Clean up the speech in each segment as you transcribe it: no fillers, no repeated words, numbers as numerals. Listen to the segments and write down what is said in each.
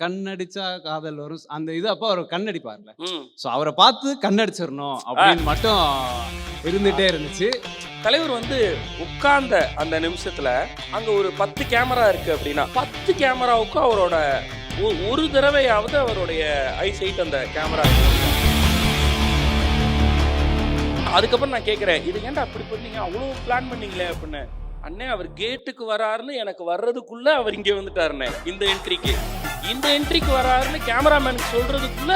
கண்ணடிச்சா காதல் வரும் அந்த இது அப்போ அவர் கண்ணடிப்பார்ல. ஸோ அவரை பார்த்து கண்ணடிச்சிடணும் அப்படின்னு மட்டும் இருந்துட்டே இருந்துச்சு. தலைவர் வந்து உட்கார்ந்த அந்த நிமிஷத்துல அங்க ஒரு 10 கேமரா இருக்கு அப்படின்னா 10 கேமராவுக்கும் அவரோட ஒரு தடவையாவது அவருடைய ஐசைட் அந்த கேமரா. அதுக்கப்புறம் நான் கேட்குறேன், இது ஏன்டா அப்படி பண்ணீங்க, அவ்வளோ பிளான் பண்ணீங்களே அப்படின்னு. அண்ணே அவர் கேட்டுக்கு வராருன்னு எனக்கு வர்றதுக்குள்ள அவர் இங்கே வந்துட்டாருண்ணே. இந்த என்ட்ரிக்கு வராருன்னு கேமராமேனுக்கு சொல்றதுக்குள்ள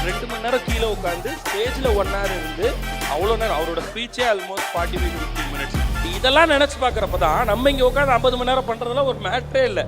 2 மணி நேரம் கீழே உட்காந்து ஸ்டேஜில் 1 hour இருந்து அவ்வளோ நேரம் அவரோட ஸ்பீச்சே ஆல்மோஸ்ட் 45 minutes. இதெல்லாம் நினைச்சு பார்க்குறப்ப தான் நம்ம இங்கே உட்காந்து 50 மணி நேரம் பண்றதுல ஒரு மேட்டரே இல்லை.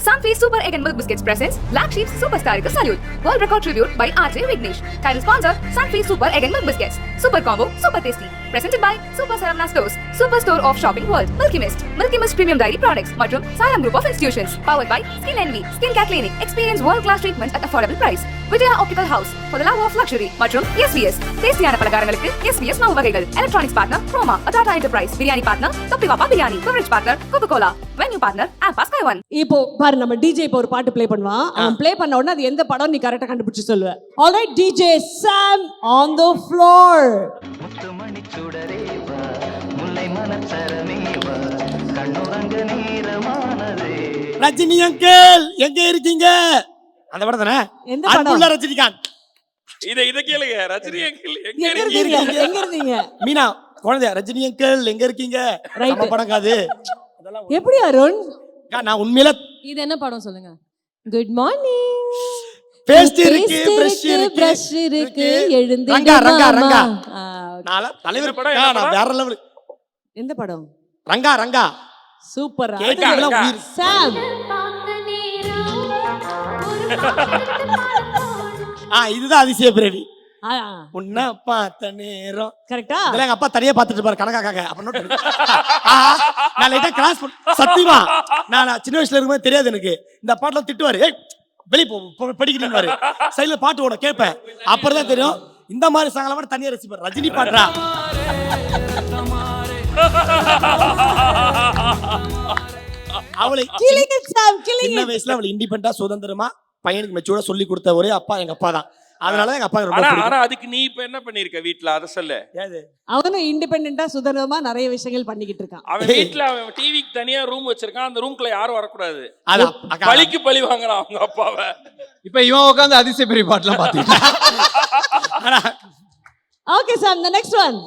Sunfeast Super Egg and Milk Biscuits presents Black Sheep Superstar Salute. World record tribute by RJ Vignesh. Title sponsor Sunfeast Super Egg and Milk Biscuits. Super combo, super tasty. Presented by Super Saravana Stores, Super Store of Shopping World. Milky Mist Premium Dairy Products. மற்றும் Saram Group of Institutions. Powered by Skin Envy, Skin Care Clinic. Experience world-class treatments at affordable price. Vijaya Optical House for the love of luxury. மற்றும் SVS. டேஸ்டியான பலகாரங்களுக்கு SVS மாவு வகைகள். Electronics partner Chroma, Tata Enterprise. Biryani partner Toppivapa Biryani. Beverage partner Coca-Cola. Venue partner Ampa Sky One. இப்போ பாரு நம்ம DJ இப்போ ஒரு பாட்டு ப்ளே பண்ணுவான். அவன் ப்ளே பண்ண உடனே அது எந்த படம் நீ கரெக்டா கண்டுபிடிச்சு சொல்லுவ. Alright DJ Sam on the floor. முத்துமணி சுடரேவா முல்லை மனச்சரமேவா கண்ணுரங்க நீரமானதே. ரஜினி அங்கிள் எங்க இருக்கீங்க? அந்த படம் தானே? எந்த படம்? அன்புள்ள ரஜினிகாந்த். இத கேளுங்க. ரஜினி அங்கிள் எங்க இருந்தீங்க? மீனா குழந்தை ரஜினி அங்கிள் எங்க இருக்கீங்க? நம்ம படம் காது. எப்படி அருண்? நான் உண்மையில இது என்ன படம் சொல்லுங்க. Good morning. பேஸ்ட் இருக்கு, பிரஷ் இருக்கு, எழுந்து ரங்கா. நாள தலைவர் படம் நான் வேற லெவல். எந்த படம்? ரங்கா. சூப்பர். கேட்டீங்களா உயிர். சாம். இதுதான் அதிசய பிறவி. உன்ன பார்த்த நேரம் கரெக்ட்டா? இதெல்லாம் எங்க அப்பா தனியா பார்த்துட்டு இருப்பாரு கணக்காக. அப்ப நோட் நான் லைட்டா கிராஸ் சத்தியமா நான் சின்ன வயசுல இருக்கும்போது தெரியாது எனக்கு. இந்த பாட்டுல திட்டுவாரு, வெளியே படிக்கிறீங்க சைடுல பாட்டு ஓட கேட்பேன். அப்புறம் தான் தெரியும் இந்த மாதிரி சாங்கல மட்டும் தனியா ரசிப்பார். ரஜினி பாடுறா அவளை சின்ன வயசுல அவளை இண்டிபெண்டா சுதந்திரமா பையனுக்கு மெச்சூர்டா சொல்லி கொடுத்த ஒரே அப்பா எங்க அப்பா தான். அதனால எங்க அப்பா ரொம்ப பிடிக்கும். ஆனா அதுக்கு நீ இப்ப என்ன பண்ணிருக்க வீட்ல அத சொல்லு. அவனும் இண்டிபெண்டன்ட்டா சுதந்திரமா நிறைய விஷயங்கள் பண்ணிக்கிட்டு இருக்கான். அவன் வீட்ல அவன் டிவிக்கு தனியா ரூம் வச்சிருக்கான். அந்த ரூம்க்குள்ள யாரும் வர கூடாது. பழிக்கு பழி வாங்குறான் அவங்க அப்பாவை. இப்ப இவன் உட்கார்ந்து அதிசய பெரிய பாட்டுலாம் பாத்தீங்க. Okay sir, the next one.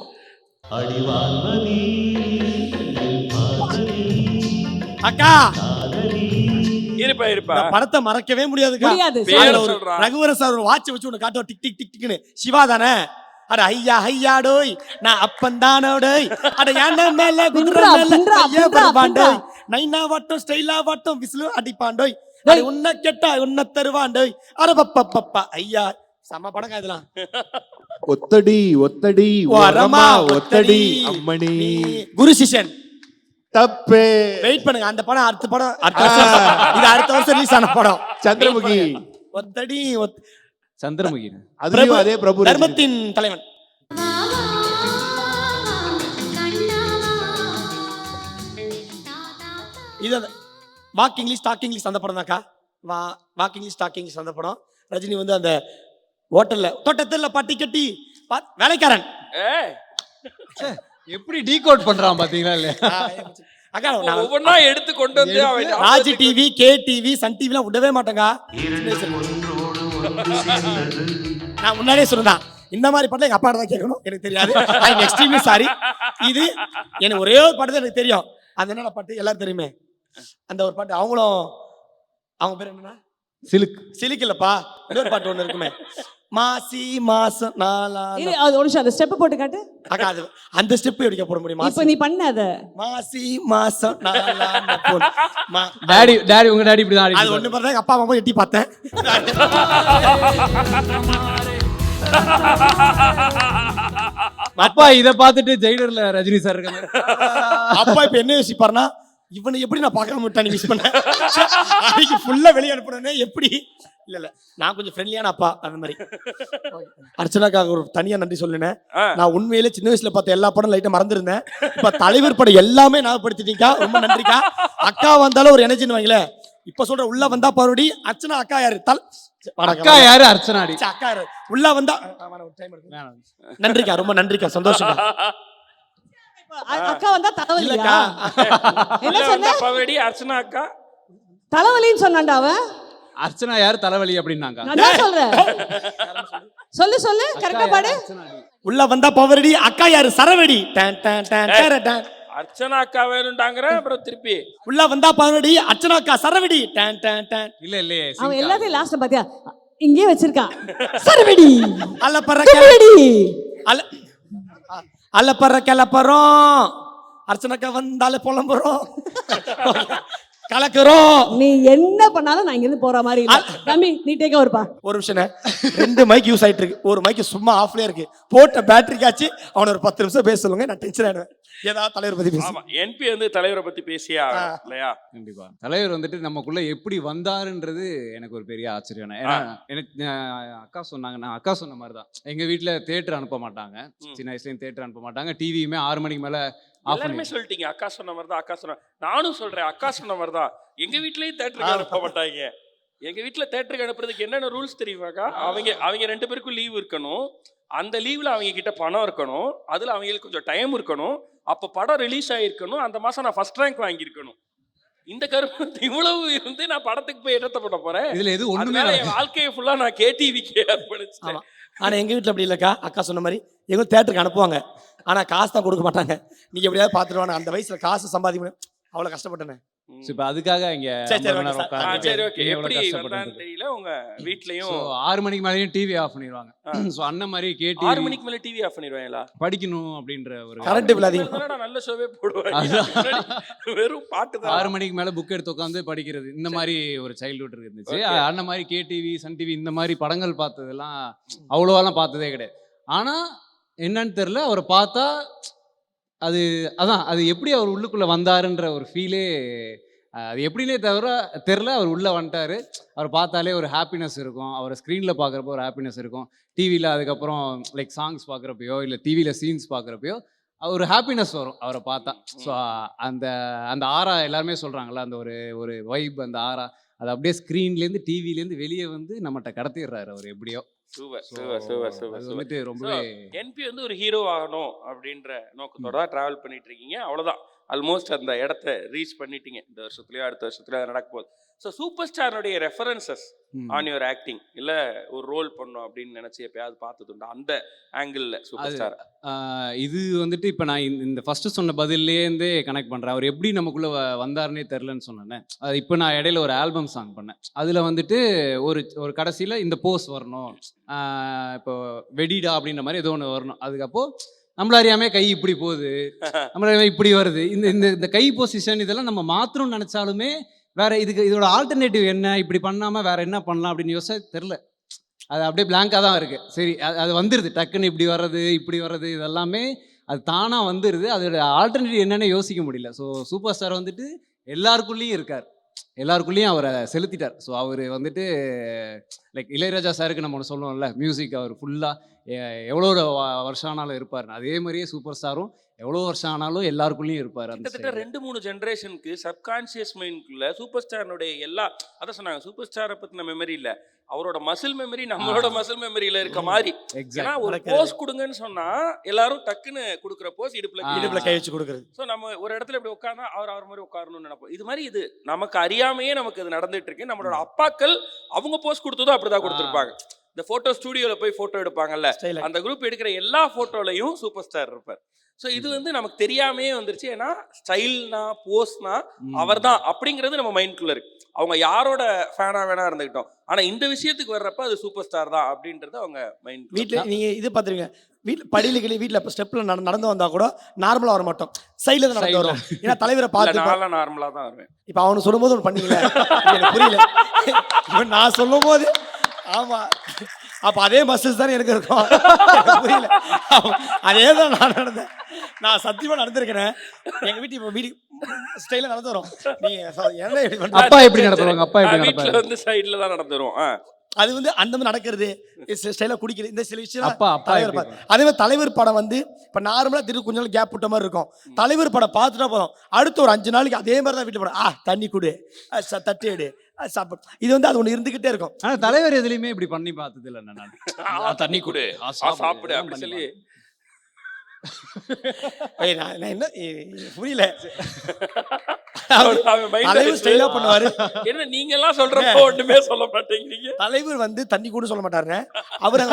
அக்கா இருப்பா படத்தை மறக்கவே முடியாது. ரகுவர சார் ஒரு வாட்ச் வச்சு ஒண்ணு காட்டுவோம், டிக் டிக் டிக் டிக்னு. சிவா தானே? அட ஐயா ஐயாடோய் நான் அப்பந்தானோடோய் அட யானை மேல குதிரை மேல ஐயா பரவாண்டோய் நைனா வாட்டம் ஸ்டைலா வாட்டம் விசிலு அடிப்பாண்டோய் அட உன்ன கெட்டா உன்ன தருவாண்டோய் அட பப்பப்பப்பா ஐயா சம படம் இதெல்லாம். ஒத்தடி வரமா ஒத்தடி அம்மணி குரு சிஷ்யன் தப்பே. வெயிட் பண்ணுங்க, அந்த படம் அடுத்த படம் இது அடுத்த வருஷம் ரிலீஸ் ஆன படம். சந்திரமுகி ஒத்தடி சந்திரமுகி அதுலயும் அதே பிரபு தர்மத்தின் தலைவன். இது வாக் இங்கிலீஷ் டாக் இங்கிலீஷ் அந்த படம் தான்க்கா. வாக் இங்கிலீஷ் டாக் இங்கிலீஷ் அந்த படம். ரஜினி வந்து அந்த ஹோட்டல்ல தோட்டத்துல பட்டி கட்டி வேலைக்காரன் எப்படி டீகோட் பண்றான் பாத்தீங்களா இல்லையா? அக்கா ஒவ்வொன்னா எடுத்து கொண்டு வந்து Raj TV, K TV, Sun TV எல்லாம் விடவே மாட்டேங்க. நான் முன்னாடியே சொன்னேன் இந்த மாதிரி பாட்டு எங்க அப்பா தான் கேட்கணும், எனக்கு தெரியாது. I am extremely sorry. இது எனக்கு ஒரே ஒரு பாட்டு தான் எனக்கு தெரியும். அது என்னென்ன பாட்டு எல்லாரும் தெரியுமே, அந்த ஒரு பாட்டு. அவங்க பேர் என்னன்னா சிலுக்கு இல்லப்பா, இன்னொரு பாட்டு ஒண்ணு இருக்குமே, மாசி மாசம் நாளா. ஒரு நிமிஷம் அந்த ஸ்டெப் போட்டு காட்டு. அக்கா அது அந்த ஸ்டெப் எப்படி போட முடியுமா? இப்போ நீ பண்ண அத மாசி மாசம் நாளா டாடி உங்க டாடி இப்படி தான். அது ஒண்ணு பார்த்தா எங்க அப்பா அம்மா எட்டி பார்த்தேன். அப்பா இத பார்த்துட்டு ஜெயிலர்ல ரஜினி சார் இருக்காங்க. அப்பா இப்ப என்ன யோசிப்பாருன்னா, இவனை எப்படி நான் பார்க்காம விட்டானே மிஸ் பண்ணேன், அன்னைக்கு ஃபுல்லா வெளியே அனுப்புனே எப்படி. இல்ல நான் கொஞ்சம் ஃப்ரெண்ட்லியான அப்பா அந்த மாதிரி. அர்ச்சனாக்காக ஒரு தனியா நன்றி சொல்லுனேன். நான் உண்மையிலே சின்ன வயசுல பார்த்த எல்லா படம் லைட்டா மறந்துருந்தேன். இப்ப தலைவர் படம் எல்லாமே ஞாபகப்படுத்திட்டீங்க, ரொம்ப நன்றிக்கா. அக்கா வந்தாலும் ஒரு எனர்ஜின்னு வாங்கல. இப்ப சொல்ற உள்ள வந்தா பாருடி அர்ச்சனா அக்கா யாரு அக்கா யாரு அர்ச்சனாடி அக்கா யாரு உள்ள வந்தா டைம் இருக்கு. நன்றிக்கா, ரொம்ப நன்றிக்கா, சந்தோஷம். அக்கா வந்தா தலைவலியா? இல்லக்கா. என்ன சொன்ன? பவடி அர்ச்சனா அக்கா தலைவலின்னு சொன்னான்டா அவன். அர்ச்சனா யாரு தலைவலி அப்படின்னாங்க. நான் தான் சொல்றேன். சொல்லு கரெக்டா பாடு. உள்ள வந்தா பவரடி அக்கா யாரு சரவடி. டன் டன் டன் டன் டன். அர்ச்சனா அக்கா வேணும்டாங்கற அப்புறம் திருப்பி உள்ள வந்தா பவரடி அர்ச்சனா அக்கா சரவடி. டன் டன் டன். இல்ல அவன் எல்லாத்தையும் லாஸ்ட்ல பாத்தியா இங்கே வச்சிருக்கான். சரவடி அல்ல பற சரவடி அல்ல அல்ல பற கிளப்பறோம். அர்ச்சனாக்கா வந்தாலே புலம்புறோம், கலக்குறோம். நீ என்ன பண்ணாலும் நான் இங்க இருந்து போற மாதிரி இல்ல. தம்பி நீ டேக் ஓவர்ப்பா. ஒரு நிமிஷம், 2 மைக் யூஸ் ஆயிட்டு இருக்கு. ஒரு மைக் சும்மா ஆஃப்லயே இருக்கு. போட்ட பேட்டரிக்காச்சு அவன ஒரு 10 நிமிஷம் பேச சொல்லுங்க, நான் டென்ஷன் ஆயிடுவேன். ஏதாவது தலைவர் பத்தி பேசு. ஆமா, என்பி வந்து தலைவரை பத்தி பேசியா இல்லையா? கண்டிப்பா தலைவர் வந்துட்டு நமக்குள்ள எப்படி வந்தாருன்றது எனக்கு ஒரு பெரிய ஆச்சரியம். ஏன்னா எனக்கு அக்கா சொன்னாங்க, நான் அக்கா சொன்ன மாதிரி தான் எங்க வீட்டுல தியேட்டர் அனுப்ப மாட்டாங்க. சின்ன வயசுலயும் தியேட்டர் அனுப்ப மாட்டாங்க. டிவியுமே 6 மணிக்கு மேல எல்லாருமே சொல்லிட்டீங்க அக்கா சொன்ன மாதிரி தான். அக்கா சொன்ன, நானும் சொல்றேன் அக்கா சொன்ன மாதிரி தான். எங்க வீட்லயும் தியேட்டருக்கு அனுப்ப மாட்டாங்க. எங்க வீட்டுல தியேட்டருக்கு அனுப்புறதுக்கு என்னென்ன ரூல்ஸ் தெரியுமாக்கா? அவங்க 2 பேருக்கும் லீவ் இருக்கணும். அந்த லீவ்ல அவங்க கிட்ட பணம் இருக்கணும். அதுல அவங்களுக்கு கொஞ்சம் டைம் இருக்கணும். அப்ப படம் ரிலீஸ் ஆயிருக்கணும். அந்த மாசம் நான் ஃபர்ஸ்ட் ரேங்க் வாங்கியிருக்கணும். இந்த கருப்பு இவ்வளவு இருந்து நான் படத்துக்கு போய் இடத்த பண்ண போறேன். இதுல எது ஒண்ணுமே என் வாழ்க்கையை ஃபுல்லா நான் கேடிவிக்கு அர்ப்பணிச்சிட்டேன். ஆனா எங்க வீட்டுல அப்படி இல்லக்கா. அக்கா சொன்ன மாதிரி எங்க தியேட்டருக்கு அனுப்புவாங்க, ஆனா காசு தான் கொடுக்க மாட்டாங்க. நீங்க எப்படியாவது பாத்துருவாங்க. அந்த வயசுல காசு சம்பாதிக்கணும், அவ்வளவு கஷ்டப்பட்டேனே. இப்ப அதுக்காக இங்க சரி, சரி, ரொம்ப நேரம் சரி. உட்கார்ந்து சரி, ஓகே. எவ்வளவு எப்படி கஷ்டப்பட்டு வந்தான்னு தெரியல. உங்க வீட்லயும் 6 மணிக்கு மேலேயும் டிவி ஆஃப் பண்ணிடுவாங்க. சோ அண்ணன் மாதிரி 6 கேட்டி மணிக்கு மேல டிவி ஆஃப் பண்ணிடுவாங்களா? படிக்கணும் அப்படின்ற ஒரு கரண்ட் பில் அதிகம். அதனால நல்ல ஷோவே போடுவாங்க. வெறும் பாட்டு தான். 6 மணிக்கு மேல புக் எடுத்து உட்காந்து படிக்கிறது, இந்த மாதிரி ஒரு சைல்ட்ஹுட் இருந்துச்சு. அண்ணன் மாதிரி கேடிவி, சன் டிவி இந்த மாதிரி படங்கள் பார்த்ததெல்லாம் அவ்வளோவெல்லாம் பார்த்ததே கிடையாது. ஆனா என்னன்னு தெரியல, அவரை பார்த்தா அது எப்படி அவர் உள்ளுக்குள்ள வந்தாருன்ற ஒரு ஃபீலே அது எப்படின்னே தெரில. அவர் உள்ள வந்துட்டாரு. அவர் பார்த்தாலே ஒரு ஹாப்பினஸ் இருக்கும். அவரை ஸ்க்ரீனில் பார்க்குறப்போ ஒரு ஹாப்பினஸ் இருக்கும். டிவியில் அதுக்கப்புறம் லைக் சாங்ஸ் பார்க்குறப்பையோ இல்லை டிவியில் சீன்ஸ் பார்க்குறப்பையோ ஒரு ஹாப்பினஸ் வரும் அவரை பார்த்தா. ஸோ அந்த அந்த ஆரா எல்லாருமே சொல்கிறாங்களா, அந்த ஒரு வைப், அந்த ஆரா அது அப்படியே ஸ்க்ரீன்லேருந்து டிவிலேருந்து வெளியே வந்து நம்மகிட்ட கடத்திடுறாரு அவர் எப்படியோ. சூப்பர். வந்துட்டு ரொம்பவே என்பி வந்து ஒரு ஹீரோ ஆகணும் அப்படின்ற நோக்கத்தோட தான் டிராவல் பண்ணிட்டு இருக்கீங்க. அவ்வளவுதான், ஆல்மோஸ்ட் அந்த இடத்த ரீச் பண்ணிட்டீங்க. இந்த வருஷத்துலயோ அடுத்த வருஷத்துலயோ அது நடக்க போகுது. ஸோ சூப்பர் ஸ்டாருடைய ரெஃபரன்சஸ் ஆன் யுவர் ஆக்டிங், இல்லை ஒரு ரோல் பண்ணும் அப்படின்னு நினைச்சு எப்பயாவது பார்த்ததுண்டா அந்த ஆங்கிள் சூப்பர் ஸ்டார்? இது வந்துட்டு இப்போ நான் இந்த ஃபர்ஸ்ட் சொன்ன பதிலேருந்தே கனெக்ட் பண்ணுறேன். அவர் எப்படி நமக்குள்ளே வந்தாருன்னே தெரிலன்னு சொன்னேன். அது இப்போ நான் இடையில ஒரு ஆல்பம் சாங் பண்ணேன். அதில் வந்துட்டு ஒரு கடைசியில் இந்த போஸ் வரணும், இப்போ வெடிடா அப்படின்ற மாதிரி ஏதோ ஒன்று வரணும். அதுக்கப்போ நம்மள அறியாமே கை இப்படி போகுது, நம்மள இப்படி வருது. இந்த கை பொசிஷன் இதெல்லாம் நம்ம மாற்றணும்னு நினச்சாலுமே வேற இதோட ஆல்டர்னேட்டிவ் என்ன, இப்படி பண்ணாமல் வேற என்ன பண்ணலாம் அப்படின்னு யோசிச்சா தெரில. அது அப்படியே பிளாங்காக தான் இருக்குது. சரி, அது வந்துடுது டக்குன்னு இப்படி வர்றது இதெல்லாமே அது தானாக வந்துடுது. அதோட ஆல்டர்னேட்டிவ் என்னன்னு யோசிக்க முடியல. ஸோ சூப்பர் ஸ்டார் வந்துட்டு எல்லாருக்குள்ளேயும் இருக்கார், எல்லாருக்குள்ளேயும் அவரை செலுத்திட்டார். ஸோ அவர் வந்துட்டு லைக் இளையராஜா சாருக்கு நம்ம ஒன்று சொல்லுவோம்ல, மியூசிக் அவர் ஃபுல்லாக எவ்வளோ வருஷம் ஆனாலும் இருப்பார். அதே மாதிரியே சூப்பர் ஸ்டாரும் எவ்வளோ வருஷம் ஆனாலும் எல்லாருக்குள்ளேயும் இருப்பார். கிட்டத்தட்ட 2-3 ஜென்ரேஷனுக்கு சப்கான்சியஸ் மைண்ட்குள்ள சூப்பர் ஸ்டாருடைய எல்லா, அதான் சொன்னாங்க, சூப்பர் ஸ்டாரை பற்றின மெமரி இல்லை, அவரோட மசில் மெமரி நம்மளோட மசில் மெமரியில இருக்க மாதிரி. ஏன்னா ஒரு போஸ் கொடுங்கன்னு சொன்னா எல்லாரும் டக்குன்னு கொடுக்குற போஸ் இடுப்புல கை வச்சு கொடுக்குறது. ஸோ நம்ம ஒரு இடத்துல இப்படி உட்கார்ந்தா அவர் மாதிரி உட்காரணும்னு நினைப்போம். இது மாதிரி இது நமக்கு அறியாமையே நமக்கு இது நடந்துட்டு இருக்கு. நம்மளோட அப்பாக்கள் அவங்க போஸ் கொடுத்ததும் அப்படிதான் கொடுத்துருப்பாங்க. இந்த போட்டோ ஸ்டுடியோல போய் போட்டோ எடுப்பாங்கல்ல, அந்த குரூப் எடுக்கிற எல்லா போட்டோலையும் சூப்பர் ஸ்டார் இருப்பார். ஸோ இது வந்து நமக்கு தெரியாமையே வந்துருச்சு. ஏன்னா ஸ்டைல்னா போஸ்னா அவர் தான் அப்படிங்கிறது நம்ம மைண்ட்குள்ள இருக்கு. அவங்க யாரோட ஃபேனா வேணா இருந்துக்கிட்டோம், ஆனா இந்த விஷயத்துக்கு வர்றப்ப அது சூப்பர் ஸ்டார் தான் அப்படின்றது அவங்க மைண்ட். வீட்டில் நீங்க இது பார்த்துருங்க, வீட்டில் படியில வீட்டில் இப்போ ஸ்டெப்ல நடந்து வந்தா கூட நார்மலா வர மாட்டோம், சைட்ல தான் நடந்து வரும். ஏன்னா தலைவரை பார்த்து நான்லாம் நார்மலா தான் வருவேன். இப்போ அவனு சொல்லும் போது ஒன்று பண்ணீங்களே எனக்கு புரியல. நான் சொல்லும் போது ஆமா, அப்ப அதே மசில்ஸ் தானே எனக்கு இருக்கும், புரியல. அதே தான் நான் நடந்தேன், நான் சத்தியமா நடந்திருக்கிறேன். எங்க வீட்டு இப்போ வீடு ஸ்டைல நடந்து வரும். நீ என்ன அப்பா எப்படி நடத்துவாங்க? அப்பா எப்படி வீட்டுல வந்து சைடுல தான் நடந்து வரும். அது வந்து அந்த மாதிரி நடக்கிறது ஸ்டைலாக குடிக்கிறது இந்த சில விஷயம் அப்பா தலைவர் பார்த்து. அதே மாதிரி தலைவர் படம் வந்து இப்போ நார்மலாக திரு கொஞ்ச நாள் கேப் விட்ட மாதிரி இருக்கும். தலைவர் படம் பார்த்துட்டா போதும், அடுத்து ஒரு 5 நாளைக்கு அதே மாதிரி தான் வீட்டில் படம். தண்ணி குடு, தட்டி எடு, சாப்பிடு. இது வந்து அது ஒன்று இருந்துகிட்டே இருக்கும். ஆனா தலைவர் எதுலையுமே இப்படி பண்ணி பார்த்தது இல்லை நான். தண்ணி கொடு, சாப்பிடு அப்படி சொல்லி நான் என்ன புரியல. தலைவர் ஸ்டைலா பண்ணுவாரு. என்ன நீங்க எல்லாம் சொல்றப்ப ஒண்ணுமே சொல்ல மாட்டேங்கிறீங்க. தலைவர் வந்து தண்ணி கூட சொல்ல மாட்டாருங்க. அவர்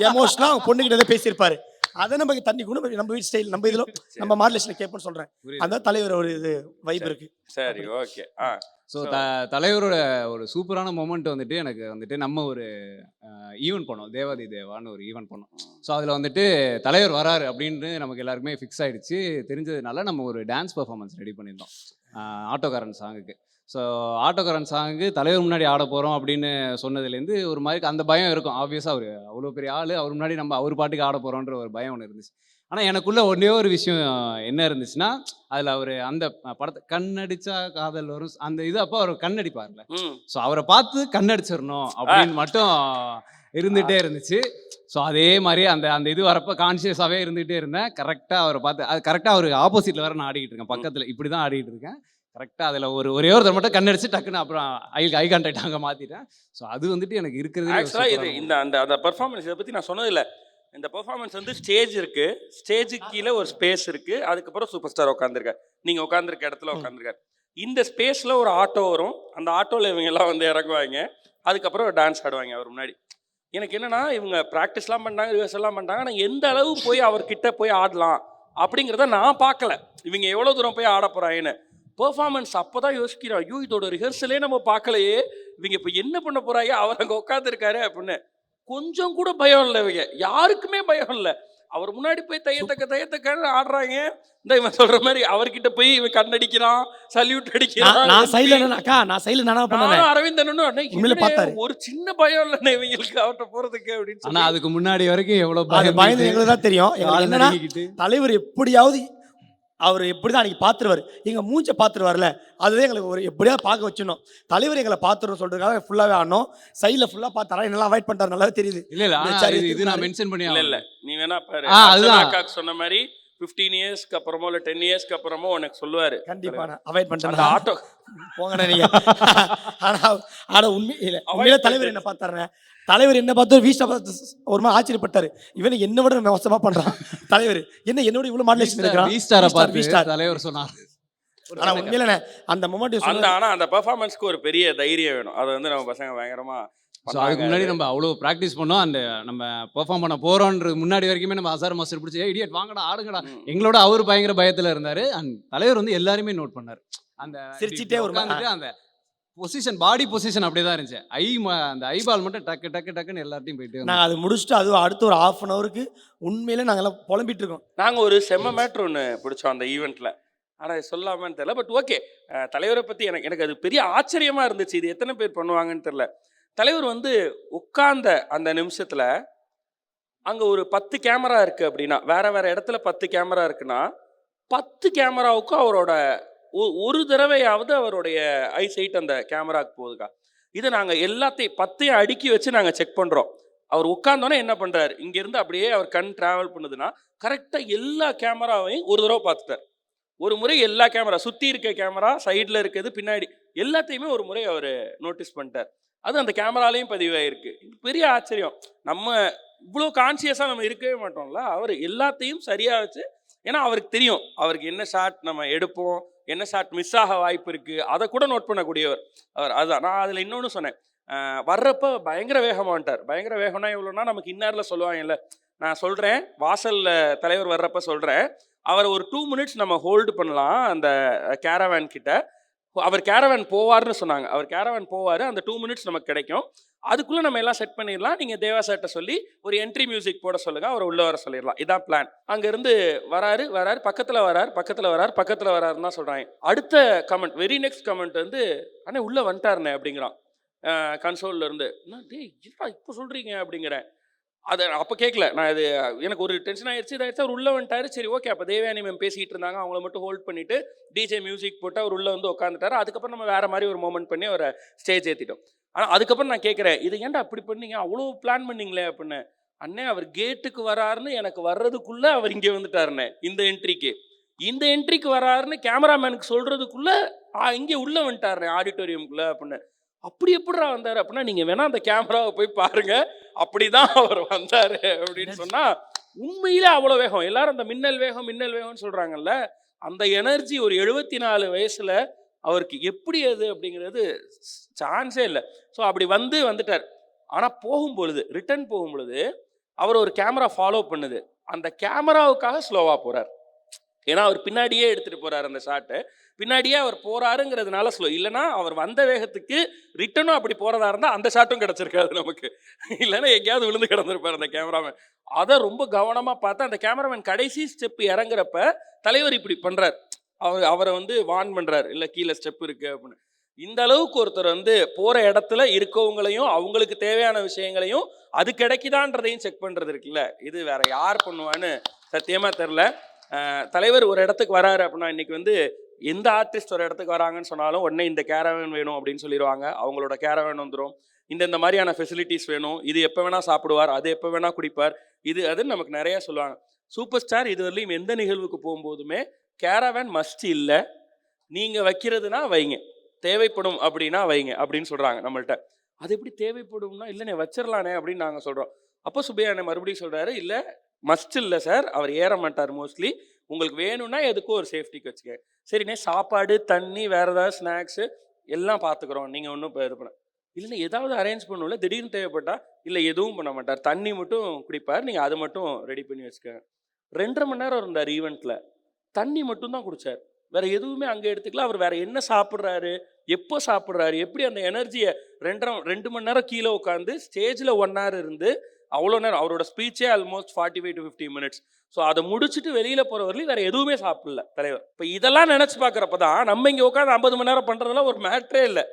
எமோஷனா பொண்ணுகிட்ட ஏதோ பேசியிருப்பாரு. அதை நம்ம தண்ணி கூட நம்ம வீட்டு ஸ்டைல் நம்ம இதுல நம்ம மாடுலேஷன் கேட்போம்னு சொல்றேன். அந்த தலைவர் ஒரு இது வைப் இருக்கு. சரி, ஓகே. ஸோ தலைவரோட ஒரு சூப்பரான மொமெண்ட் வந்துட்டு எனக்கு வந்துட்டு நம்ம ஒரு ஈவெண்ட் பண்ணோம், தேவாதி தேவான்னு ஒரு ஈவெண்ட் பண்ணோம். ஸோ அதில் வந்துட்டு தலைவர் வராரு அப்படின்னு நமக்கு எல்லாருக்குமே ஃபிக்ஸ் ஆகிடுச்சு. தெரிஞ்சதுனால நம்ம ஒரு டான்ஸ் பர்ஃபார்மன்ஸ் ரெடி பண்ணியிருந்தோம் ஆட்டோகாரன் சாங்குக்கு. ஸோ ஆட்டோகாரன் சாங்குக்கு தலைவர் முன்னாடி ஆட போகிறோம் அப்படின்னு சொன்னதுலேருந்து ஒரு மாதிரி அந்த பயம் இருக்கும். ஆப்வியஸாக அவர் அவ்வளோ பெரிய ஆள், அவர் முன்னாடி நம்ம அவர் பாட்டுக்கு ஆட போகிறோன்ற ஒரு பயம் ஒன்று இருந்துச்சு. ஆனால் எனக்குள்ள ஒன்றே ஒரு விஷயம் என்ன இருந்துச்சுன்னா, அதில் அவர் அந்த படத்தை கண்ணடிச்சா காதல் வரும் அந்த இது அப்போ அவர் கண்ணடிப்பார்ல, ஸோ அவரை பார்த்து கண்ணடிச்சிடணும் அப்படின்னு மட்டும் இருந்துகிட்டே இருந்துச்சு. ஸோ அதே மாதிரி அந்த இது வரப்போ கான்ஷியஸாகவே இருந்துகிட்டே இருந்தேன். கரெக்டாக அவரை பார்த்து அது கரெக்டாக அவருக்கு ஆப்போசிட்டில் வர நான் ஆடிக்கிட்டு இருக்கேன், பக்கத்தில் இப்படி தான் ஆடிக்கிட்டு இருக்கேன். கரெக்டாக அதில் ஒரே ஒருத்தர் மட்டும் கண்ணடிச்சு டக்குன்னு அப்புறம் ஐ கான்டாக்ட் அங்கே மாற்றிட்டேன். ஸோ அது வந்துட்டு எனக்கு இருக்கிறது ஆக்சுவலாக இது அந்த பெர்ஃபார்மன்ஸ் இதை பற்றி நான் சொன்னதில்லை. இந்த பெர்ஃபார்மன்ஸ் வந்து ஸ்டேஜ் இருக்கு, ஸ்டேஜுக்கு கீழே ஒரு ஸ்பேஸ் இருக்கு, அதுக்கப்புறம் சூப்பர் ஸ்டார் உட்காந்துருக்காரு, நீங்க உட்காந்துருக்க இடத்துல உட்காந்துருக்காரு. இந்த ஸ்பேஸ்ல ஒரு ஆட்டோ வரும், அந்த ஆட்டோவில் இவங்க எல்லாம் வந்து இறங்குவாங்க, அதுக்கப்புறம் டான்ஸ் ஆடுவாங்க அவர் முன்னாடி. எனக்கு என்னன்னா இவங்க ப்ராக்டிஸ்லாம் பண்ணாங்க, ரிஹர்சல்லாம் பண்ணாங்க, ஆனால் எந்த அளவு போய் அவர்கிட்ட போய் ஆடலாம் அப்படிங்கிறத நான் பார்க்கல. இவங்க எவ்வளோ தூரம் போய் ஆட போறாங்கன்னு பெர்ஃபார்மன்ஸ் அப்போ தான் யோசிக்கிறோம். ஐயோ இதோட ரிஹர்சலே நம்ம பார்க்கலையே, இவங்க இப்போ என்ன பண்ண போறாங்க, அவர் அங்கே உட்காந்துருக்காரு அப்படின்னு. கொஞ்சம் கூட பயம் இல்லை, இவங்க யாருக்குமே பயம் இல்லை. அவர் முன்னாடி போய் தையத்தக்க ஆடுறாங்க. இந்த இவன் சொல்ற மாதிரி அவர்கிட்ட போய் இவன் கண்ணடிக்கிறான், சல்யூட் அடிக்கிறான். அரவிந்தனும் ஒரு சின்ன பயம் இல்லைண்ணே இவங்களுக்கு அவர்கிட்ட போறதுக்கு அப்படின்னு. ஆனா அதுக்கு முன்னாடி வரைக்கும் எவ்வளவு பயந்து எங்களுக்கு தான் தெரியும். என்னன்னா தலைவர் எப்படியாவது அவர் எப்படிதான் அன்னைக்கு பார்த்துருவாரு, எங்க மூஞ்சை பார்த்துருவார்ல, அதுதான் எங்களுக்கு ஒரு எப்படியாவது பார்க்க வச்சிடணும். தலைவர் எங்களை பார்த்துருவோம் சொல்றதுக்காக ஃபுல்லாவே ஆடணும். சைடில் ஃபுல்லா பார்த்தாரா என்னெல்லாம் அவாய்ட் பண்றாரு நல்லாவே தெரியுது. இல்ல இது நான் மென்ஷன் பண்ணி இல்ல நீ வேணா பாரு, அக்காக்கு சொன்ன மாதிரி 15 இயர்ஸ்க்கு அப்புறமோ இல்லை 10 இயர்ஸ்க்கு அப்புறமோ உனக்கு சொல்லுவாரு. கண்டிப்பா அவாய்ட் பண்றேன் ஆட்டோ போங்க நீங்க. ஆனா உண்மையில தலைவர் என்ன பார்த்தாரு, தலைவர் என்ன பார்த்து வீஸ்டா ஒரு மாதிரி ஆச்சரியப்பட்டாரு. இவனை என்ன விட மோசமா பண்றான் தலைவர், என்னோட இவ்வளவு மாடுலேஷன் இருக்கிறான் தலைவர் சொன்னார். ஆனா உண்மையில அந்த மொமெண்ட் ஆனா அந்த பெர்ஃபார்மன்ஸ்க்கு ஒரு பெரிய தைரியம் வேணும். அது வந்து நம்ம பசங்க பயங்கரமா. ஸோ அதுக்கு முன்னாடி நம்ம அவ்வளோ ப்ராக்டிஸ் பண்ணோம். அந்த நம்ம பெர்ஃபார்ம் பண்ண போகிறோன்றது முன்னாடி வரைக்குமே நம்ம அசார் மாஸ்டர் பிடிச்சி இடியட் வாங்கடா ஆடுங்கடா எங்களோட அவர் பயங்கர பயத்தில் இருந்தார். அண்ட் தலைவர் வந்து எல்லாருமே நோட் பண்ணார். அந்த சிரிச்சிட்டே ஒரு அந்த பொசிஷன் பாடி பொசிஷன் அப்படியே தான் இருந்துச்சு. அந்த ஐபால் மட்டும் டக்கு டக்கு டக்குன்னு எல்லாத்தையும் போயிட்டு நான் அது முடிச்சுட்டு அது அடுத்து ஒரு 1/2 அன் ஹவருக்கு உண்மையிலே நாங்கள்லாம் புலம்பிட்டு இருக்கோம். நாங்கள் ஒரு செம்ம மேட்ரு ஒன்று பிடிச்சோம் அந்த ஈவெண்ட்டில். ஆனால் சொல்லாமான்னு தெரியல, பட் ஓகே. தலைவரை பற்றி எனக்கு அது பெரிய ஆச்சரியமாக இருந்துச்சு. இது எத்தனை பேர் பண்ணுவாங்கன்னு தெரில. தலைவர் வந்து உட்கார்ந்த அந்த நிமிஷத்தில் அங்கே ஒரு 10 கேமரா இருக்குது அப்படின்னா, வேறு வேறு இடத்துல 10 கேமரா இருக்குன்னா 10 கேமராவுக்கும் அவரோட ஒரு தடவையாவது அவருடைய ஐசைட் அந்த கேமராவுக்கு போகுதுக்கா. இதை நாங்கள் எல்லாத்தையும் 10ஐயும் அடுக்கி வச்சு நாங்கள் செக் பண்ணுறோம். அவர் உட்கார்ந்தோன்னே என்ன பண்ணுறாரு, இங்கேருந்து அப்படியே அவர் கண் ட்ராவல் பண்ணுதுன்னா கரெக்டாக எல்லா கேமராவையும் ஒரு தடவை பார்த்துட்டார். ஒரு முறை எல்லா கேமரா சுற்றி இருக்க கேமரா, சைடில் இருக்கிறது, பின்னாடி எல்லாத்தையுமே ஒரு முறை அவர் நோட்டீஸ் பண்ணிட்டார். அது அந்த கேமராலையும் பதிவாயிருக்கு. இது பெரிய ஆச்சரியம். நம்ம இவ்வளோ கான்சியஸாக நம்ம இருக்கவே மாட்டோம்ல. அவர் எல்லாத்தையும் சரியாக வச்சு, ஏன்னா அவருக்கு தெரியும் அவருக்கு என்ன ஷாட் நம்ம எடுப்போம், என்ன ஷாட் மிஸ் ஆக வாய்ப்பு இருக்குது, அதை கூட நோட் பண்ணக்கூடியவர் அவர். அதுதான் நான் அதில் இன்னொன்று சொன்னேன். வர்றப்போ பயங்கர வேகமாக வந்துட்டார். பயங்கர வேகம்னா எவ்வளோன்னா நமக்கு இன்னாரில் சொல்லுவாங்கல்ல, நான் சொல்கிறேன் வாசலில் தலைவர் வர்றப்ப சொல்கிறேன், அவரை ஒரு 2 மினிட்ஸ் நம்ம ஹோல்டு பண்ணலாம் அந்த கேரவேன் கிட்ட. அவர் கேரவேன் போவார்னு சொன்னாங்க. அவர் கேரவேன் போவார், அந்த 2 மினிட்ஸ் நமக்கு கிடைக்கும். அதுக்குள்ளே நம்ம எல்லாம் செட் பண்ணிடலாம். நீங்கள் தேவா சார்ட்ட சொல்லி ஒரு என்ட்ரி மியூசிக் போட சொல்லுங்கள், அவரை உள்ளே வர சொல்லிடலாம். இதான் பிளான். அங்கேருந்து வராரு பக்கத்தில் வராருன்னு தான் சொல்கிறாங்க. அடுத்த கமெண்ட், வெரி நெக்ஸ்ட் கமெண்ட் வந்து, அண்ணே உள்ளே வந்துட்டாருண்ணே அப்படிங்கிறான் கன்சோலில் இருந்து. டேய் இப்போ சொல்கிறீங்க அப்படிங்கிறேன். அதை அப்போ கேட்கல நான். இது எனக்கு ஒரு டென்ஷன் ஆயிடுச்சு, இதாகிடுச்சு. அவர் உள்ளே வந்துட்டார். சரி ஓகே, அப்போ தேவயானி மேம் பேசிகிட்டு இருந்தாங்க, அவங்கள மட்டும் ஹோல்ட் பண்ணிவிட்டு டிஜே மியூசிக் போட்டு அவர் உள்ளே வந்து உட்காந்துட்டார். அதுக்கப்புறம் நம்ம வேறு மாதிரி ஒரு மூமெண்ட் பண்ணி அவரை ஸ்டேஜ் ஏற்றிட்டோம். ஆனால் அதுக்கப்புறம் நான் கேட்குறேன், இது ஏன்டா அப்படி பண்ணீங்க, அவ்வளோ பிளான் பண்ணீங்களே அப்படின்னு. அண்ணே அவர் கேட்டுக்கு வராருன்னு எனக்கு வர்றதுக்குள்ள அவர் இங்கே வந்துட்டாருண்ணே இந்த என்ட்ரிக்கு. இந்த என்ட்ரிக்கு வராருன்னு கேமராமேனுக்கு சொல்றதுக்குள்ள இங்கே உள்ள வந்துட்டாருண்ணே ஆடிட்டோரியமுக்குள்ள அப்படின்னு. அப்படி எப்படிடா வந்தாரு அப்படின்னா, நீங்க வேணா அந்த கேமராவை போய் பாருங்க, அப்படிதான் அவர் வந்தாரு அப்படின்னு சொன்னா உண்மையிலே அவ்வளோ வேகம். எல்லாரும் அந்த மின்னல் வேகம்னு சொல்றாங்கல்ல, அந்த எனர்ஜி ஒரு 74 வயசுல அவருக்கு எப்படி அது அப்படிங்கிறது சான்ஸே இல்லை. ஸோ அப்படி வந்துட்டார். ஆனால் போகும்பொழுது ரிட்டர்ன் போகும்பொழுது அவர் ஒரு கேமரா ஃபாலோ பண்ணுது. அந்த கேமராவுக்காக ஸ்லோவாக போகிறார். ஏன்னா அவர் பின்னாடியே எடுத்துகிட்டு போகிறார் அந்த ஷாட்டு. பின்னாடியே அவர் போகிறாருங்கிறதுனால ஸ்லோ. இல்லைனா அவர் வந்த வேகத்துக்கு ரிட்டனும் அப்படி போகிறதா இருந்தால் அந்த ஷாட்டும் கிடச்சிருக்காது நமக்கு. இல்லைன்னா எங்கேயாவது விழுந்து கிடந்திருப்பார் அந்த கேமராமேன். அதை ரொம்ப கவனமாக பார்த்து அந்த கேமராமேன் கடைசி ஸ்டெப் இறங்குறப்ப தலைவர் இப்படி பண்ணுறார். அவரை வார்ன் பண்ணுறாரு, இல்லை கீழே ஸ்டெப் இருக்குது அப்படின்னு. இந்த அளவுக்கு ஒருத்தர் போகிற இடத்துல இருக்கவங்களையும் அவங்களுக்கு தேவையான விஷயங்களையும் அது கிடைக்குதான்றதையும் செக் பண்ணுறது இருக்குல்ல, இது வேற யார் பண்ணுவான்னு சத்தியமாக தெரில. தலைவர் ஒரு இடத்துக்கு வராரு அப்படின்னா, இன்னைக்கு எந்த ஆர்டிஸ்ட் ஒரு இடத்துக்கு வராங்கன்னு சொன்னாலும் உடனே இந்த கேரவேன் வேணும் அப்படின்னு சொல்லிடுவாங்க. அவங்களோட கேரவேன் வந்துடும். இந்த மாதிரியான ஃபெசிலிட்டிஸ் வேணும், இது எப்போ வேணால் சாப்பிடுவார், அது எப்போ வேணால் குடிப்பார், இது அதுன்னு நமக்கு நிறையா சொல்லுவாங்க. சூப்பர் ஸ்டார் இதுவரையிலும் எந்த நிகழ்வுக்கு போகும்போதுமே கேரவேன் மஸ்ட் இல்லை, நீங்கள் வைக்கிறதுனா வைங்க, தேவைப்படும் அப்படின்னா வைங்க அப்படின்னு சொல்கிறாங்க நம்மள்கிட்ட. அது எப்படி தேவைப்படும்னா, இல்லைண்ணே வச்சிடலானே அப்படின்னு நாங்கள் சொல்கிறோம். அப்போ சுப்பையா மறுபடியும் சொல்கிறாரு, இல்லை மஸ்ட் இல்லை சார், அவர் ஏற மாட்டார் மோஸ்ட்லி, உங்களுக்கு வேணும்னா எதுக்கும் ஒரு சேஃப்டிக்கு வச்சுக்க. சரிண்ணே சாப்பாடு தண்ணி வேறு ஏதாவது ஸ்நாக்ஸு எல்லாம் பார்த்துக்குறோம், நீங்கள் ஒன்றும் இப்போ இது பண்ண இல்லைன்னா ஏதாவது அரேஞ்ச் பண்ணுவோம்ல, திடீர்னு தேவைப்பட்டா இல்லை எதுவும் பண்ண மாட்டார், தண்ணி மட்டும் குடிப்பார், நீங்கள் அது மட்டும் ரெடி பண்ணி வச்சுக்கோங்க. 2.5 மணி நேரம் இருந்தார் ஈவெண்ட்டில், தண்ணி மட்டும்தான் குடித்தார், வேறு எதுவுமே அங்கே எடுத்துக்கல. அவர் வேறு என்ன சாப்பிட்றாரு, எப்போ சாப்பிட்றாரு, எப்படி அந்த எனர்ஜியை 2 மணி நேரம் கீழே உட்காந்து ஸ்டேஜில் 1 hour இருந்து அவ்வளோ நேரம், அவரோட ஸ்பீச்சே ஆல்மோஸ்ட் 45 to 50 minutes. ஸோ அதை முடிச்சுட்டு வெளியில் போகிற வரலையும் வேறு எதுவுமே சாப்பிடல தலைவர். இப்போ இதெல்லாம் நினச்சி பார்க்குறப்ப தான் நம்ம இங்கே உட்காந்து 50 மணி நேரம் பண்ணுறதுலாம் ஒரு மேட்ரே இல்லை.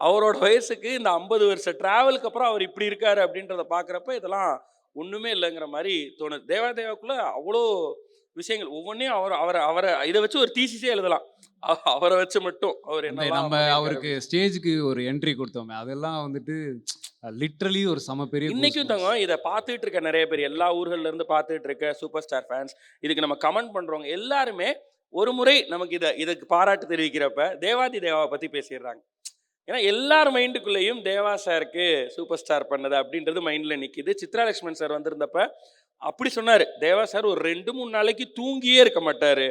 அவரோட வயசுக்கு இந்த 50 வருஷ ட்ராவலுக்கு அப்புறம் அவர் இப்படி இருக்காரு அப்படின்றத பார்க்குறப்ப இதெல்லாம் ஒன்றுமே இல்லைங்கிற மாதிரி தோணுது. தேவாக்குள்ளே அவ்வளோ விஷயங்கள் ஒவ்வொன்றையும் அவரை இதை வச்சு ஒரு தீசிஸே எழுதலாம். அவரை வச்சு மட்டும் அவர் என்ன நம்ம அவருக்கு ஸ்டேஜுக்கு ஒரு என்ட்ரி கொடுத்தோமே, அதெல்லாம் லிட்ரலி ஒரு சம பெரிய. இன்னைக்கும் தாங்க இதை பார்த்துட்டு இருக்க நிறைய பேர், எல்லா ஊர்கள்ல இருந்து பார்த்துட்டு இருக்க சூப்பர் ஸ்டார் ஃபேன்ஸ், இதுக்கு நம்ம கமெண்ட் பண்றவங்க எல்லாருமே ஒரு முறை நமக்கு இதுக்கு பாராட்டு தெரிவிக்கிறப்ப தேவாவை பத்தி பேசிடுறாங்க. ஏன்னா எல்லார் மைண்டுக்குள்ளேயும் தேவா சாருக்கு சூப்பர் ஸ்டார் பண்ணது அப்படின்றது மைண்டில் நிற்கிது. சித்ரா லக்ஷ்மண் சார் வந்திருந்தப்ப அப்படி சொன்னார், தேவா சார் ஒரு 2-3 நாளைக்கு தூங்கியே இருக்க மாட்டார்,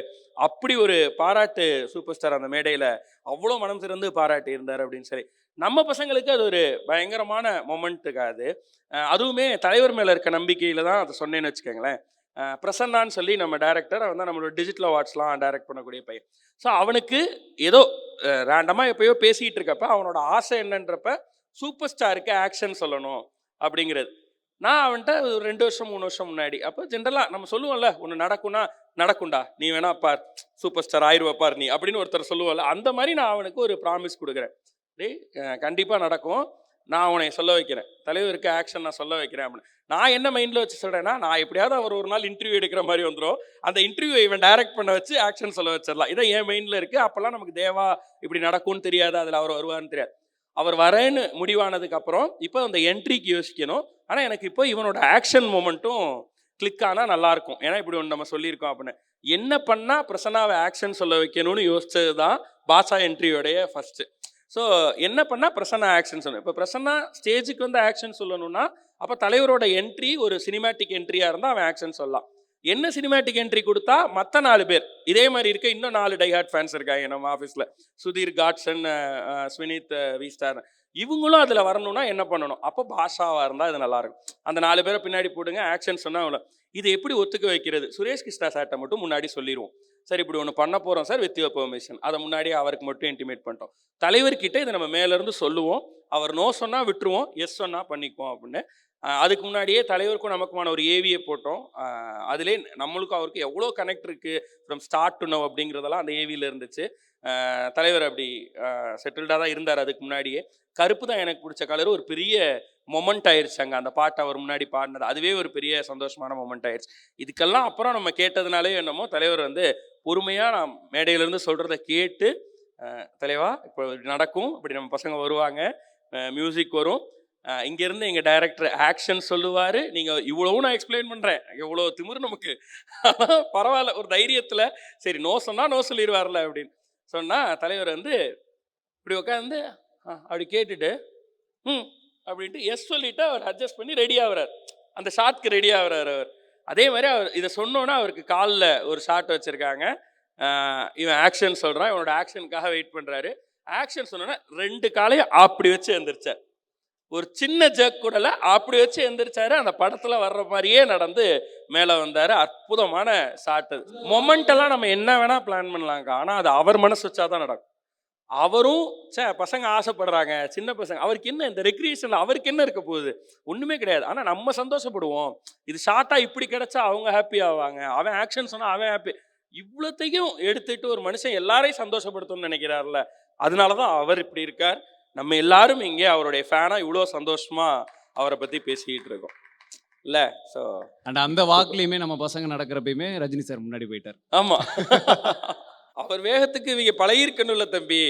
அப்படி ஒரு பாராட்டு சூப்பர் ஸ்டார் அந்த மேடையில் அவ்வளோ மனம் திறந்து பாராட்டி இருந்தார் அப்படின்னு சொல்லி. நம்ம பசங்களுக்கு அது ஒரு பயங்கரமான மொமெண்ட்டுக்காது. அதுவுமே தலைவர் மேலே இருக்க நம்பிக்கையில் தான் அதை சொன்னேன்னு வச்சுக்கோங்களேன். பிரசன்னான்னு சொல்லி நம்ம டேரக்டர், அவன் தான் நம்மளோட டிஜிட்டல் அவார்ட்ஸ்லாம் டைரக்ட் பண்ணக்கூடிய பையன். ஸோ அவனுக்கு ஏதோ ரேண்டமாக எப்பயோ பேசிகிட்டு இருக்கப்ப அவனோட ஆசை என்னன்றப்ப சூப்பர் ஸ்டாருக்கு ஆக்ஷன் சொல்லணும் அப்படிங்கிறது. நான் அவன்கிட்ட ஒரு 2 வருஷம் 3 வருஷம் முன்னாடி, அப்போ ஜென்ரலாக நம்ம சொல்லுவோம்ல, ஒன்று நடக்கும்டா, நீ வேணா பார், சூப்பர் ஸ்டார் ஆயிடுவார் நீ அப்படின்னு ஒருத்தர் சொல்லுவோம்ல, அந்த மாதிரி நான் அவனுக்கு ஒரு ப்ராமிஸ் கொடுக்குறேன். டேய் கண்டிப்பாக நடக்கும், நான் அவனை சொல்ல வைக்கிறேன், தலைவருக்கு ஆக்ஷன் நான் சொல்ல வைக்கிறேன் அப்படின்னு. நான் என்ன மைண்டில் வச்சு சொல்கிறேன்னா, நான் எப்படியாவது அவர் ஒரு நாள் இன்டர்வியூ எடுக்கிற மாதிரி வந்துடும், அந்த இன்டர்வியூ இவன் டைரக்ட் பண்ண வச்சு ஆக்ஷன் சொல்ல வச்சிடலாம். இதான் என் மைண்டில் இருக்குது. அப்போல்லாம் நமக்கு தேவா இப்படி நடக்கும்னு தெரியாது, அதில் அவர் வருவார்னு தெரியாது. அவர் வரேன்னு முடிவானதுக்கு அப்புறம் இப்போ அந்த என்ட்ரிக்கு யோசிக்கணும். ஆனால் எனக்கு இப்போ இவனோட ஆக்ஷன் மூமெண்ட்டும் கிளிக் ஆனால் நல்லாயிருக்கும். ஏன்னா இப்படி ஒன்று நம்ம சொல்லியிருக்கோம் அப்படின்னு. என்ன பண்ணால் பிரசன்னாவை ஆக்ஷன் சொல்ல வைக்கணும்னு யோசிச்சது தான் பாஷா என்ட்ரியோடைய ஃபஸ்ட்டு. ஸோ என்ன பண்ணால் பிரசன்னா ஆக்ஷன் சொல்லணும். இப்போ பிரசன்னா ஸ்டேஜுக்கு ஆக்ஷன் சொல்லணும்னா அப்போ தலைவரோட என்ட்ரி ஒரு சினிமேட்டிக் என்ட்ரியாக இருந்தால் அவன் ஆக்ஷன் சொல்லலாம். என்ன சினிமேட்டிக் என்ட்ரி கொடுத்தா மற்ற 4 பேர் இதே மாதிரி இருக்க இன்னும் 4 டைஹார்ட் ஃபேன்ஸ் இருக்காங்க நம்ம ஆஃபீஸில், சுதீர், காட்சன், ஸ்வினித், வி ஸ்டார், இவங்களும் அதில் வரணும்னா என்ன பண்ணணும்? அப்போ பாஷாவாக இருந்தால் இது நல்லாயிருக்கும். அந்த 4 பேரை பின்னாடி போடுங்க, ஆக்ஷன் சொன்னால் அவ்வளோ. இது எப்படி ஒத்துக்க வைக்கிறது? சுரேஷ் கிருஷ்ணா சார்ட்ட மட்டும் முன்னாடி சொல்லிடுவோம், சார் இப்படி ஒன்று பண்ண போகிறோம் சார் வித் யுவர் பெர்மிஷன், அதை முன்னாடியே அவருக்கு மட்டும் இன்டிமேட் பண்ணிட்டோம். தலைவர்கிட்ட இதை நம்ம மேலேருந்து சொல்லுவோம், அவர் நோ சொன்னால் விட்டுருவோம், எஸ் சொன்னால் பண்ணிக்குவோம் அப்படின்னு. அதுக்கு முன்னாடியே தலைவருக்கும் நமக்குமான ஒரு ஏவியை போட்டோம். அதிலே நம்மளுக்கும் அவருக்கு எவ்வளோ கனெக்ட் இருக்குது ஃப்ரம் ஸ்டார்ட் டு நவ் அப்படிங்கிறதெல்லாம் அந்த ஏவியில் இருந்துச்சு. தலைவர் அப்படி செட்டில்டாக தான் இருந்தார். அதுக்கு முன்னாடியே கருப்பு தான் எனக்கு பிடிச்ச கலர் ஒரு பெரிய மொமெண்ட் ஆயிடுச்சு. அங்கே அந்த பாட்டை அவர் முன்னாடி பாடினது அதுவே ஒரு பெரிய சந்தோஷமான மொமெண்ட் ஆயிடுச்சு. இதுக்கெல்லாம் அப்புறம் நம்ம கேட்டதுனாலே என்னமோ தலைவர் பொறுமையாக நான் மேடையிலேருந்து சொல்கிறத கேட்டு, தலைவா இப்போ நடக்கும், இப்படி நம்ம பசங்க வருவாங்க, மியூசிக் வரும். இங்கேருந்து எங்கள் டைரக்டர் ஆக்ஷன் சொல்லுவார். நீங்கள் இவ்வளவும் நான் எக்ஸ்பிளைன் பண்ணுறேன், எவ்வளோ திமிரு நமக்கு. ஆனால் பரவாயில்ல, ஒரு தைரியத்தில் சரி நோ சொன்னால் நோ சொல்லிடுவார்ல அப்படின்னு சொன்னால் தலைவர் வந்து இப்படி உட்காந்து அப்படி கேட்டுட்டு அப்படின்ட்டு எஸ் சொல்லிவிட்டு அவர் அட்ஜஸ்ட் பண்ணி ரெடி ஆகுறார், அந்த ஷாட்க்கு ரெடி ஆகுறாரு அவர். அதே மாதிரி அவர் இதை சொன்னோன்னா அவருக்கு காலில் ஒரு ஷாட் வச்சுருக்காங்க. இவன் ஆக்ஷன் சொல்கிறான், இவனோட ஆக்ஷனுக்காக வெயிட் பண்ணுறாரு. ஆக்ஷன் சொன்னோன்னா 2 காலையும் அப்படி வச்சு எழுந்திரிச்சார். ஒரு சின்ன ஜக் கூடல அப்படி வச்சு எழுந்திரிச்சாரு. அந்த படத்தில் வர்ற மாதிரியே நடந்து மேலே வந்தார். அற்புதமான ஷாட் அது. மொமெண்டெல்லாம் நம்ம என்ன வேணால் பிளான் பண்ணலாங்க, ஆனால் அது அவர் மனசு வச்சா தான் நடக்கும். அவரும் பசங்க ஆசைப்படுறாங்க, சின்ன பசங்க, அவருக்கு என்ன இந்த ரெக்ரியேஷனில் அவருக்கு என்ன இருக்க போகுது, ஒன்றுமே கிடையாது. ஆனால் நம்ம சந்தோஷப்படுவோம். இது ஷார்ட்டாக இப்படி கிடைச்சா அவங்க ஹாப்பி ஆவாங்க, அவன் ஆக்ஷன் சொன்னால் அவன் ஹாப்பி. இவ்வளோத்தையும் எடுத்துட்டு ஒரு மனுஷன் எல்லாரையும் சந்தோஷப்படுத்தணும்னு நினைக்கிறார்ல, அதனால தான் அவர் இப்படி இருக்கார். நம்ம எல்லாரும் இங்கே அவருடைய ஃபேனாக இவ்வளோ சந்தோஷமாக அவரை பற்றி பேசிக்கிட்டு இருக்கோம் இல்லை? ஸோ அண்ட் அந்த வாக்குலையுமே நம்ம பசங்க நடக்கிறப்பயுமே ரஜினி சார் முன்னாடி போயிட்டார். ஆமாம், அவர் வேகத்துக்கு இவங்க பழகிருக்கணும்ல தம்பி.